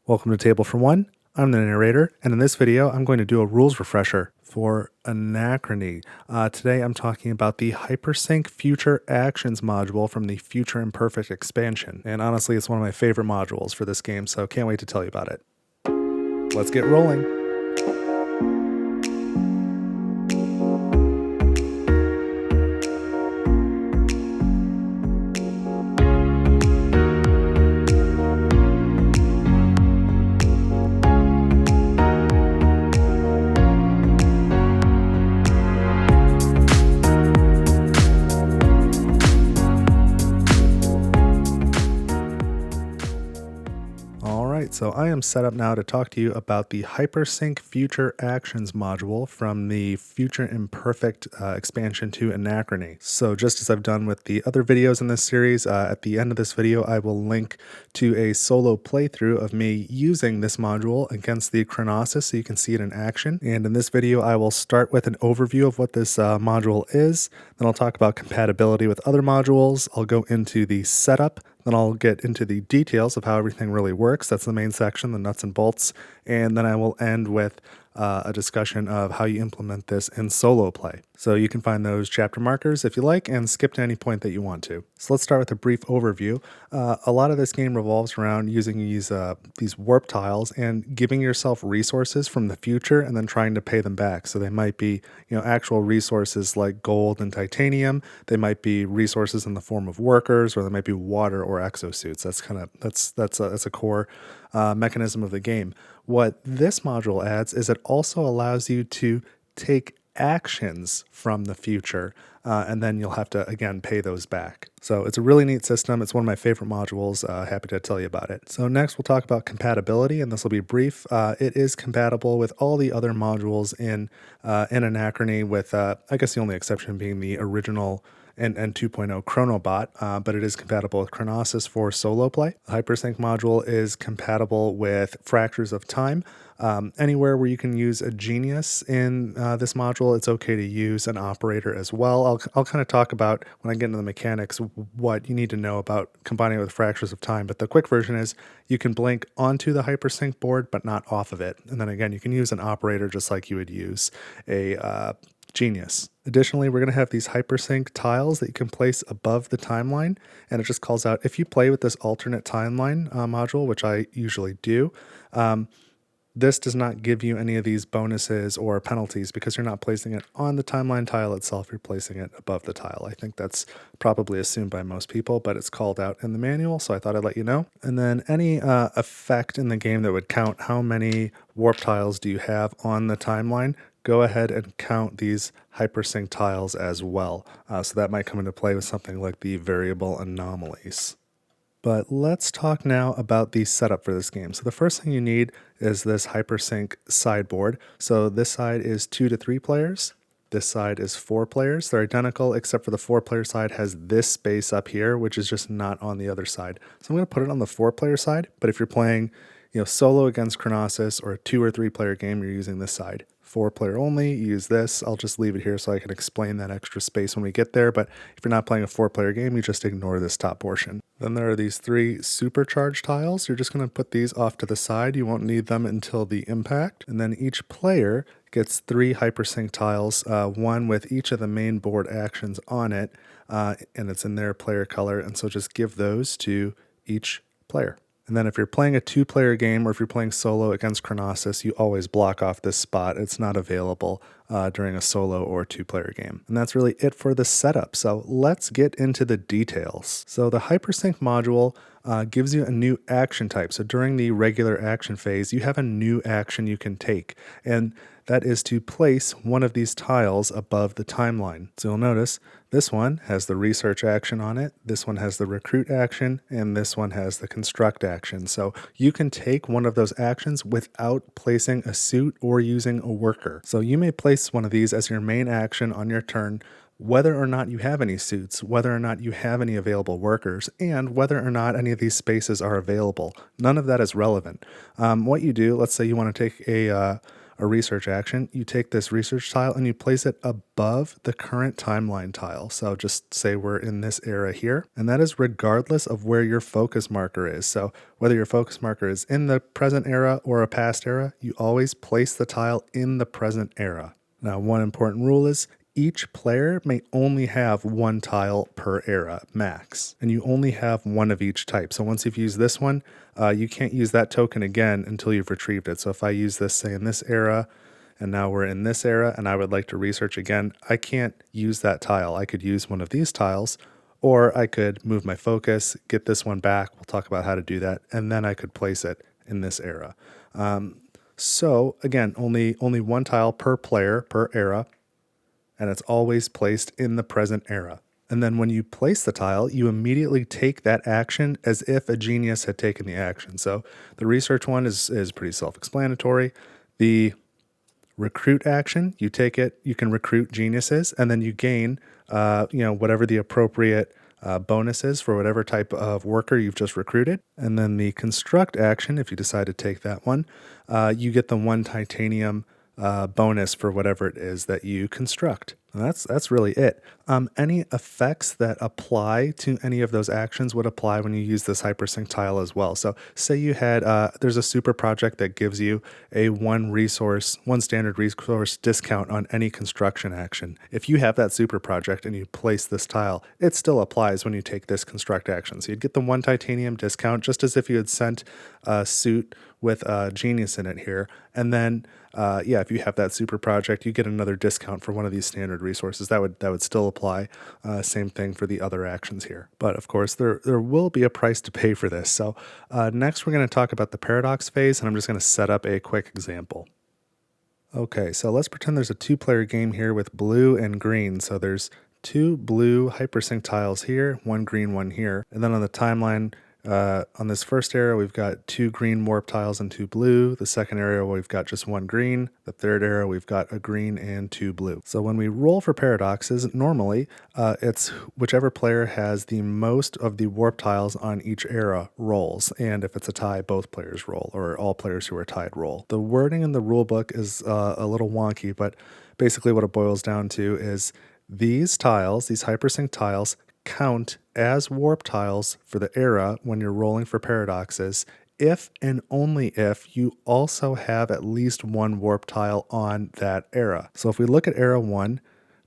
Welcome to Table for One. I'm the narrator, and in this video, I'm going to do a rules refresher for Anachrony. Today, I'm talking about the Hypersync Future Actions module from the Future Imperfect expansion. And honestly, it's one of my favorite modules for this game, so can't wait to tell you about it. Let's get rolling. So I am set up now to talk to you about the Hypersync Future Actions module from the Future Imperfect expansion to Anachrony. So just as I've done with the other videos in this series, at the end of this video I will link to a solo playthrough of me using this module against the Chronosis so you can see it in action. And in this video I will start with an overview of what this module is, then I'll talk about compatibility with other modules, I'll go into the setup, then I'll get into the details of how everything really works. That's the main section, the nuts and bolts. And then I will end with a discussion of how you implement this in solo play. So you can find those chapter markers if you like and skip to any point that you want to. So let's start with a brief overview. A lot of this game revolves around using these warp tiles and giving yourself resources from the future and then trying to pay them back. So they might be, actual resources like gold and titanium. They might be resources in the form of workers, or they might be water or exosuits. That's a core mechanism of the game. What this module adds is it also allows you to take actions from the future, and then you'll have to, again, pay those back. So it's a really neat system. It's one of my favorite modules. Happy to tell you about it. So next we'll talk about compatibility, and this will be brief. It is compatible with all the other modules in Anachrony, with I guess the only exception being the original and 2.0 Chronobot, but it is compatible with Chronosis for solo play. The Hypersync module is compatible with Fractures of Time. Anywhere where you can use a genius in this module, it's okay to use an operator as well. I'll kind of talk about, when I get into the mechanics, what you need to know about combining it with Fractures of Time, but the quick version is you can blink onto the Hypersync board, but not off of it. And then again, you can use an operator just like you would use a genius. Additionally, we're going to have these hypersync tiles that you can place above the timeline, and it just calls out if you play with this alternate timeline module, which I usually do. This does not give you any of these bonuses or penalties because you're not placing it on the timeline tile itself, you're placing it above the tile. I think that's probably assumed by most people, but it's called out in the manual, so I thought I'd let you know. And then any effect in the game that would count how many warp tiles do you have on the timeline, go ahead and count these hypersync tiles as well. So that might come into play with something like the variable anomalies. But let's talk now about the setup for this game. So the first thing you need is this Hypersync sideboard. So this side is 2 to 3 players. This side is 4 players. They're identical, except for the 4-player side has this space up here, which is just not on the other side. So I'm going to put it on the 4-player side, but if you're playing solo against Chronosis or a 2 or 3 player game, you're using this side. 4-player only, use this. I'll just leave it here so I can explain that extra space when we get there, but if you're not playing a 4-player game, you just ignore this top portion. Then there are these 3 supercharge tiles. You're just going to put these off to the side. You won't need them until the impact. And then each player gets 3 hypersync tiles, one with each of the main board actions on it, and it's in their player color, and so just give those to each player. And then if you're playing a 2-player game or if you're playing solo against Chronosis, you always block off this spot. It's not available during a solo or 2-player game. And that's really it for the setup. So let's get into the details. So the Hypersync module gives you a new action type. So during the regular action phase, you have a new action you can take. And that is to place one of these tiles above the timeline. So you'll notice this one has the research action on it, this one has the recruit action, and this one has the construct action. So you can take one of those actions without placing a suit or using a worker. So you may place one of these as your main action on your turn, whether or not you have any suits, whether or not you have any available workers, and whether or not any of these spaces are available. None of that is relevant. What you do, let's say you want to take a a research action, you take this research tile and you place it above the current timeline tile. So just say we're in this era here, and that is regardless of where your focus marker is. So whether your focus marker is in the present era or a past era, you always place the tile in the present era. Now, one important rule is each player may only have one tile per era max, and you only have one of each type. So once you've used this one, you can't use that token again until you've retrieved it. So if I use this, say in this era, and now we're in this era, and I would like to research again, I can't use that tile. I could use one of these tiles, or I could move my focus, get this one back. We'll talk about how to do that, and then I could place it in this era. So again, only one tile per player per era, and it's always placed in the present era. And then when you place the tile, you immediately take that action as if a genius had taken the action. So the research one is pretty self-explanatory. The recruit action, you take it, you can recruit geniuses, and then you gain whatever the appropriate bonus is for whatever type of worker you've just recruited. And then the construct action, if you decide to take that one, you get the 1 titanium bonus for whatever it is that you construct. And that's really it. Any effects that apply to any of those actions would apply when you use this hypersync tile as well. So say you had, there's a super project that gives you a one standard resource discount on any construction action. If you have that super project and you place this tile, it still applies when you take this construct action. So you'd get the 1 titanium discount just as if you had sent a suit with a genius in it here. And then, if you have that super project, you get another discount for one of these standard resources. That would still apply. Same thing for the other actions here. But of course, there will be a price to pay for this. So next we're going to talk about the paradox phase, and I'm just going to set up a quick example. Okay, so let's pretend there's a 2-player game here with blue and green. So there's 2 blue hypersync tiles here, 1 green, 1 here. And then on the timeline, on this first area, we've got 2 green warp tiles and 2 blue. The second area, we've got just 1 green. The third area, we've got a green and 2 blue. So when we roll for paradoxes, normally it's whichever player has the most of the warp tiles on each era rolls. And if it's a tie, both players roll, or all players who are tied roll. The wording in the rule book is a little wonky, but basically what it boils down to is these tiles, these hypersync tiles, count as warp tiles for the era when you're rolling for paradoxes if and only if you also have at least 1 warp tile on that era. So if we look at era 1,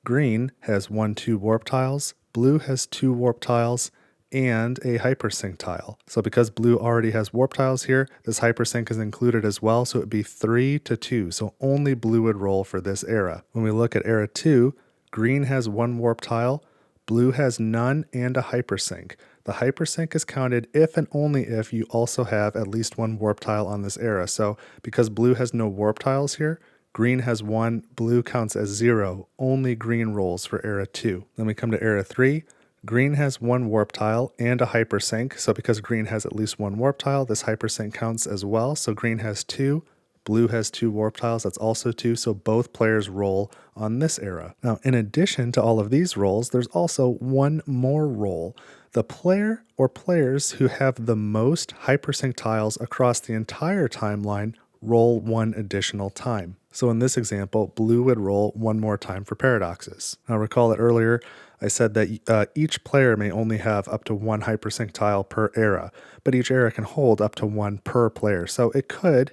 green has 2 warp tiles, blue has 2 warp tiles, and a hypersync tile. So because blue already has warp tiles here, this hypersync is included as well, so it would be 3-2. So only blue would roll for this era. When we look at era 2, green has 1 warp tile, blue has none, and a hypersync. The hypersync is counted if and only if you also have at least 1 warp tile on this era. So because blue has no warp tiles here, green has 1, blue counts as 0. Only green rolls for era 2. Then we come to era 3. Green has 1 warp tile and a hypersync. So because green has at least 1 warp tile, this hypersync counts as well. So green has 2. Blue has 2 warp tiles, that's also 2, so both players roll on this era. Now, in addition to all of these rolls, there's also one more roll. The player or players who have the most hypersync tiles across the entire timeline roll 1 additional time. So in this example, blue would roll 1 more time for paradoxes. Now recall that earlier I said that each player may only have up to 1 hypersync tile per era, but each era can hold up to 1 per player. So it could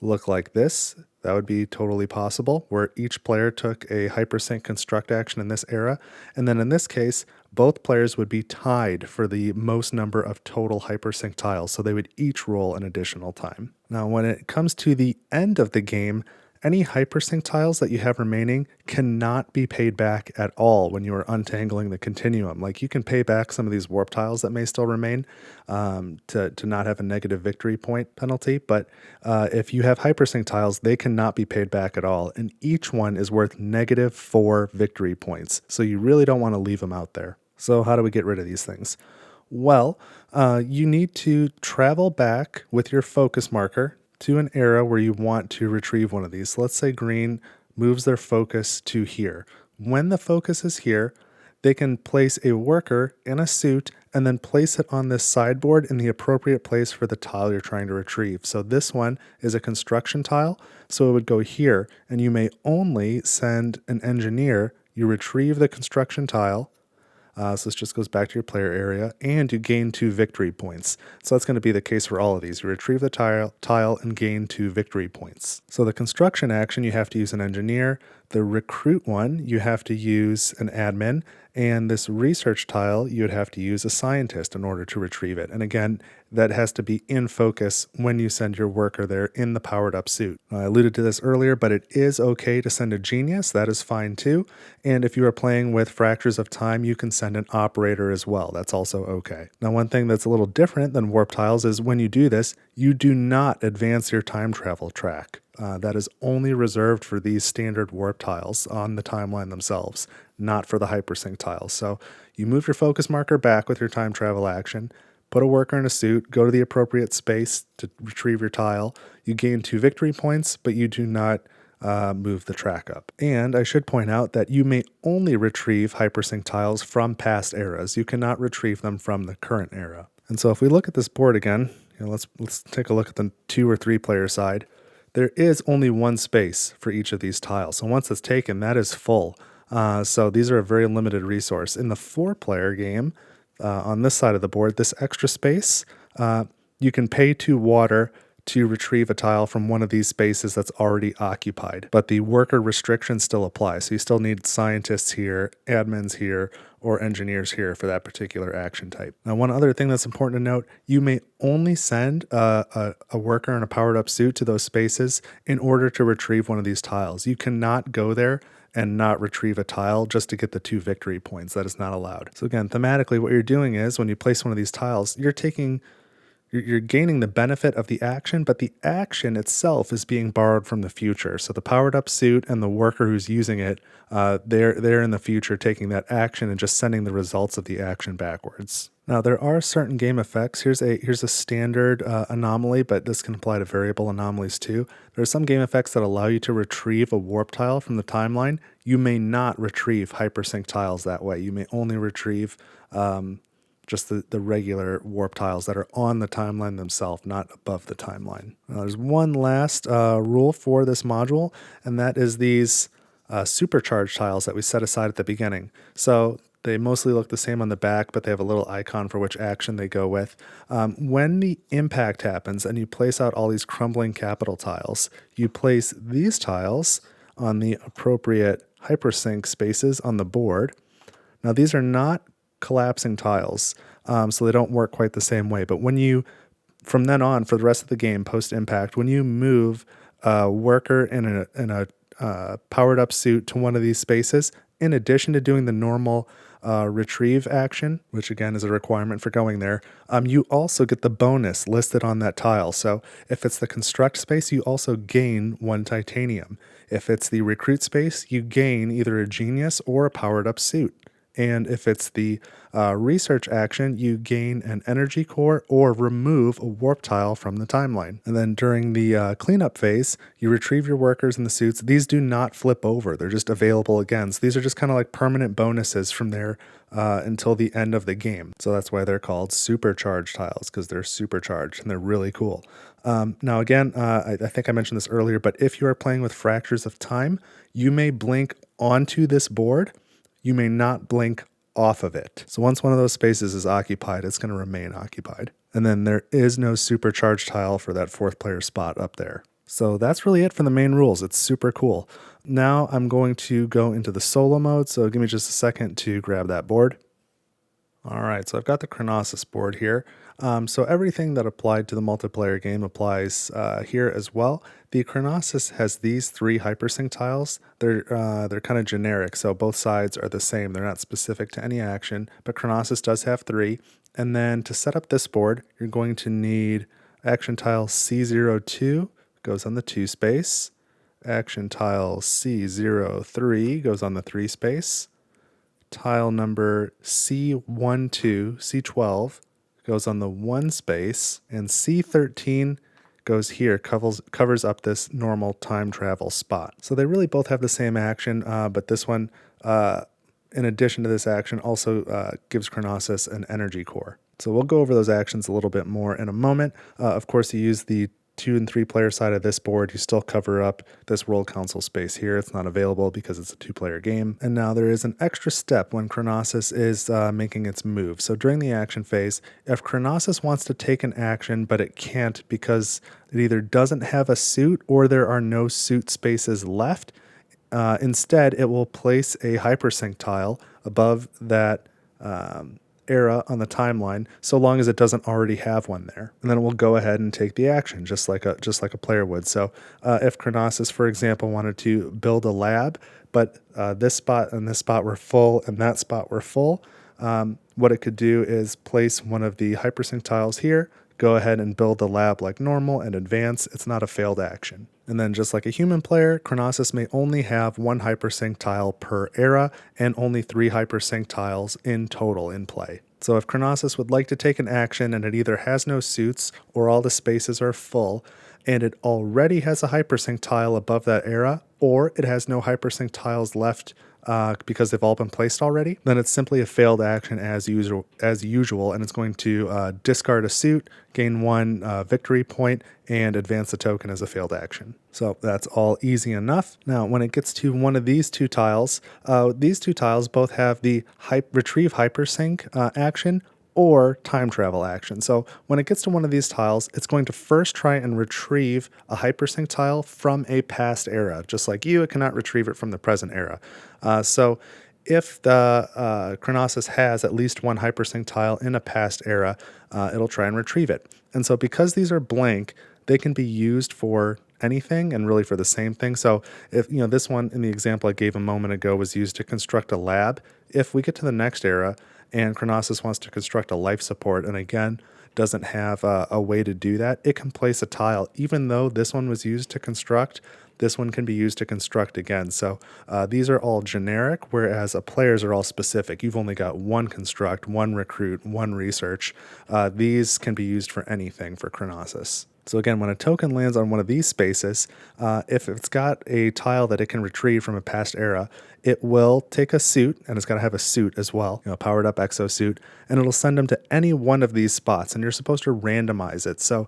look like this. That would be totally possible, where each player took a hypersync construct action in this era, and then in this case, both players would be tied for the most number of total hypersync tiles, so they would each roll an additional time. Now, when it comes to the end of the game, any hypersync tiles that you have remaining cannot be paid back at all when you are untangling the continuum. Like, you can pay back some of these warp tiles that may still remain to not have a negative victory point penalty, but if you have hypersync tiles, they cannot be paid back at all, and each one is worth -4 victory points, so you really don't want to leave them out there. So how do we get rid of these things? Well, you need to travel back with your focus marker to an era where you want to retrieve one of these. So let's say green moves their focus to here. When the focus is here, they can place a worker in a suit and then place it on this sideboard in the appropriate place for the tile you're trying to retrieve. So this one is a construction tile, so it would go here, and you may only send an engineer. You retrieve the construction tile, so this just goes back to your player area, and you gain 2 victory points. So that's going to be the case for all of these. You retrieve the tile and gain 2 victory points. So the construction action, you have to use an engineer. The recruit one, you have to use an admin. And this research tile, you would have to use a scientist in order to retrieve it. And again, that has to be in focus when you send your worker there in the powered up suit. I alluded to this earlier, but it is okay to send a genius. That is fine too. And if you are playing with fractures of time, you can send an operator as well. That's also okay. Now, one thing that's a little different than warp tiles is when you do this, you do not advance your time travel track. That is only reserved for these standard warp tiles on the timeline themselves, not for the hypersync tiles. So you move your focus marker back with your time travel action, put a worker in a suit, go to the appropriate space to retrieve your tile. You gain 2 victory points, but you do not move the track up. And I should point out that you may only retrieve hypersync tiles from past eras. You cannot retrieve them from the current era. And so if we look at this board again, let's take a look at the 2 or 3 player side. There is only one space for each of these tiles. So once it's taken, that is full. So these are a very limited resource. In the 4-player game, on this side of the board, this extra space, you can pay 2 water to retrieve a tile from one of these spaces that's already occupied. But the worker restrictions still apply. So you still need scientists here, admins here, or engineers here for that particular action type. Now, one other thing that's important to note, you may only send a worker in a powered up suit to those spaces in order to retrieve one of these tiles. You cannot go there and not retrieve a tile just to get the 2 victory points. That is not allowed. So again, thematically, what you're doing is when you place one of these tiles, you're gaining the benefit of the action, but the action itself is being borrowed from the future. So the powered up suit and the worker who's using it, they're in the future taking that action and just sending the results of the action backwards. Now there are certain game effects. Here's a standard anomaly, but this can apply to variable anomalies too. There are some game effects that allow you to retrieve a warp tile from the timeline. You may not retrieve hypersync tiles that way. You may only retrieve just the regular warp tiles that are on the timeline themselves, not above the timeline. Now, there's one last rule for this module, and that is these supercharged tiles that we set aside at the beginning. So they mostly look the same on the back, but they have a little icon for which action they go with. When the impact happens and you place out all these crumbling capital tiles, you place these tiles on the appropriate hypersync spaces on the board. Now, these are not collapsing tiles, so they don't work quite the same way. But when you, from then on, for the rest of the game, post-impact, when you move a worker in a powered up suit to one of these spaces, in addition to doing the normal retrieve action, which again is a requirement for going there, you also get the bonus listed on that tile. So if it's the construct space, you also gain 1 titanium. If it's the recruit space, you gain either a genius or a powered up suit. And if it's the research action, you gain an energy core or remove a warp tile from the timeline. And then during the cleanup phase, you retrieve your workers in the suits. These do not flip over. They're just available again. So these are just kind of like permanent bonuses from there until the end of the game. So that's why they're called supercharged tiles, because they're supercharged and they're really cool. Now again, I think I mentioned this earlier, but if you are playing with fractures of time, you may blink onto this board. You may not blink off of it. So once one of those spaces is occupied, it's going to remain occupied. And then there is no supercharged tile for that 4th player spot up there. So that's really it for the main rules. It's super cool. Now I'm going to go into the solo mode. So give me just a second to grab that board. All right, so I've got the Chronosis board here. So everything that applied to the multiplayer game applies here as well. The Chronosis has these 3 hypersync tiles. They're kind of generic, so both sides are the same. They're not specific to any action, but Chronosis does have 3. And then to set up this board, you're going to need action tile C02, goes on the 2 space. Action tile C03 goes on the 3 space. Tile number C12, C12 goes on the 1 space, and C13 goes here, covers up this normal time travel spot. So they really both have the same action, but this one in addition to this action, also gives Chronosis an energy core. So we'll go over those actions a little bit more in a moment. Of course, you use the 2 and 3 player side of this board, you still cover up this World Council space here. It's not available because it's a 2-player game. And now there is an extra step when Chronosis is making its move. So during the action phase, if Chronosis wants to take an action, but it can't because it either doesn't have a suit or there are no suit spaces left, instead it will place a hypersync tile above that era on the timeline, so long as it doesn't already have one there, and then it will go ahead and take the action just like a player would. So if Chronosis, for example, wanted to build a lab, but this spot and this spot were full and that spot were full, what it could do is place one of the hypersync tiles here, go ahead and build the lab like normal and advance. It's not a failed action. And then just like a human player, Chronosis may only have 1 hypersync tile per era and only 3 hypersync tiles in total in play. So if Chronosis would like to take an action and it either has no suits or all the spaces are full, and it already has a hypersync tile above that era, or it has no hypersync tiles left because they've all been placed already, then it's simply a failed action as usual, and it's going to discard a suit, gain 1 victory point, and advance the token as a failed action. So that's all easy enough. Now, when it gets to one of these 2 tiles both have the retrieve hypersync action or time travel action. So when it gets to one of these tiles, it's going to first try and retrieve a hypersync tile from a past era. Just like you, it cannot retrieve it from the present era. So if the Chronosis has at least 1 hypersync tile in a past era, it'll try and retrieve it. And so because these are blank, they can be used for anything and really for the same thing. So if this one in the example I gave a moment ago was used to construct a lab, if we get to the next era and Chronosis wants to construct a life support and again doesn't have a way to do that, it can place a tile. Even though this one was used to construct, this one can be used to construct again. So these are all generic, whereas players are all specific. You've only got 1 construct, 1 recruit, 1 research. These can be used for anything for Chronosis. So again, when a token lands on one of these spaces, if it's got a tile that it can retrieve from a past era, it will take a suit, and it's got to have a suit as well, powered up exosuit, and it'll send them to any one of these spots, and you're supposed to randomize it. So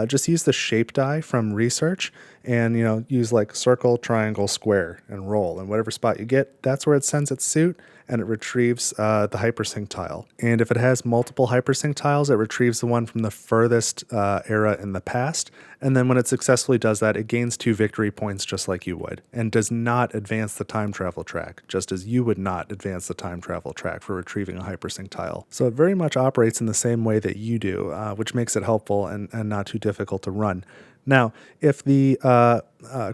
just use the shape die from research and use like circle, triangle, square, and roll, and whatever spot you get, that's where it sends its suit, and it retrieves the hypersync tile. And if it has multiple hypersync tiles, it retrieves the one from the furthest era in the past. And then when it successfully does that, it gains 2 victory points just like you would, and does not advance the time travel track, just as you would not advance the time travel track for retrieving a hypersync tile. So it very much operates in the same way that you do, which makes it helpful and not too difficult to run. Now, if the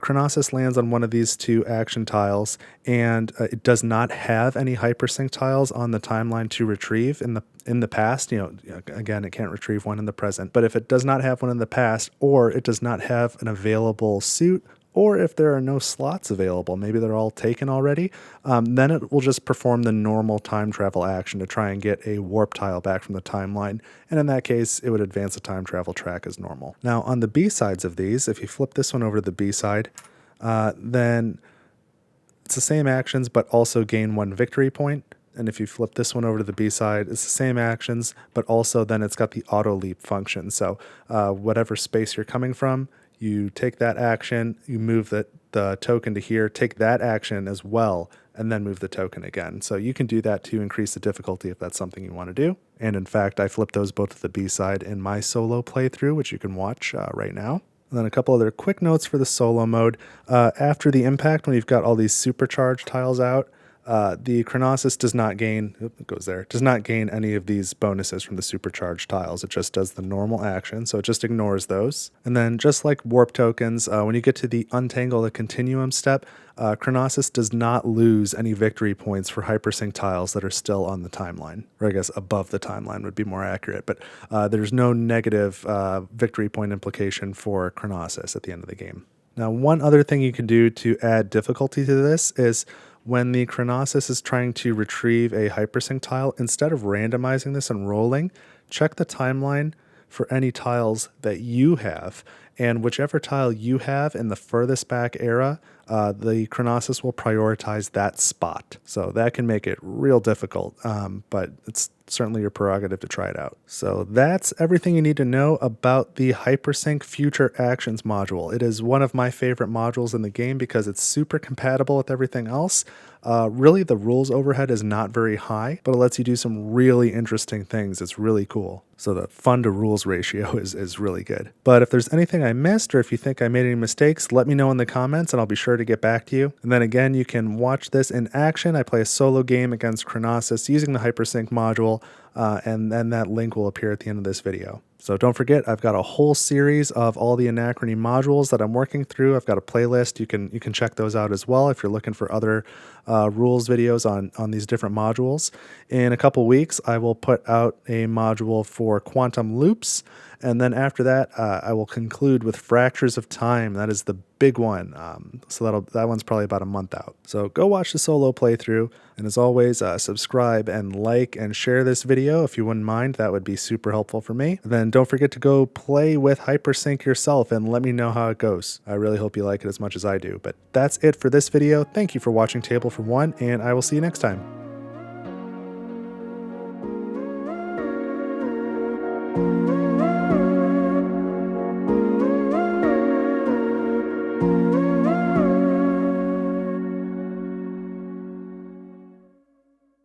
Chronosis lands on one of these 2 action tiles and it does not have any hypersync tiles on the timeline to retrieve in the past, again, it can't retrieve one in the present, but if it does not have one in the past, or it does not have an available suit, or if there are no slots available, maybe they're all taken already, then it will just perform the normal time travel action to try and get a warp tile back from the timeline. And in that case, it would advance the time travel track as normal. Now, on the B sides of these, if you flip this one over to the B side, then it's the same actions, but also gain 1 victory point. And if you flip this one over to the B side, it's the same actions, but also then it's got the auto leap function. So whatever space you're coming from, you take that action, you move the token to here, take that action as well, and then move the token again. So you can do that to increase the difficulty if that's something you want to do. And in fact, I flipped those both to the B side in my solo playthrough, which you can watch right now. And then a couple other quick notes for the solo mode. After the impact, when you've got all these supercharged tiles out, the Chronosis does not gain any of these bonuses from the supercharged tiles. It just does the normal action, so it just ignores those. And then just like warp tokens, when you get to the untangle the continuum step, Chronosis does not lose any victory points for hypersync tiles that are still on the timeline, or I guess above the timeline would be more accurate, but there's no negative victory point implication for Chronosis at the end of the game. Now, one other thing you can do to add difficulty to this is when the Chronosis is trying to retrieve a hypersync tile, instead of randomizing this and rolling, check the timeline for any tiles that you have. And whichever tile you have in the furthest back era, the Chronosis will prioritize that spot. So that can make it real difficult, but it's certainly your prerogative to try it out. So that's everything you need to know about the Hypersync Future Actions module. It is one of my favorite modules in the game because it's super compatible with everything else. Really, the rules overhead is not very high, but it lets you do some really interesting things. It's really cool. So the fun to rules ratio is really good. But if there's anything I missed or if you think I made any mistakes, let me know in the comments and I'll be sure to get back to you. And then again, you can watch this in action. I play a solo game against Chronosis using the Hypersync module, and then that link will appear at the end of this video. So don't forget, I've got a whole series of all the Anachrony modules that I'm working through. I've got a playlist. You can check those out as well if you're looking for other rules videos on these different modules. In a couple weeks, I will put out a module for quantum loops. And then after that, I will conclude with fractures of time. That is the big one. So that one's probably about a month out. So go watch the solo playthrough. And as always, subscribe and like and share this video if you wouldn't mind. That would be super helpful for me. And then don't forget to go play with Hypersync yourself and let me know how it goes. I really hope you like it as much as I do. But that's it for this video. Thank you for watching Table for One, and I will see you next time.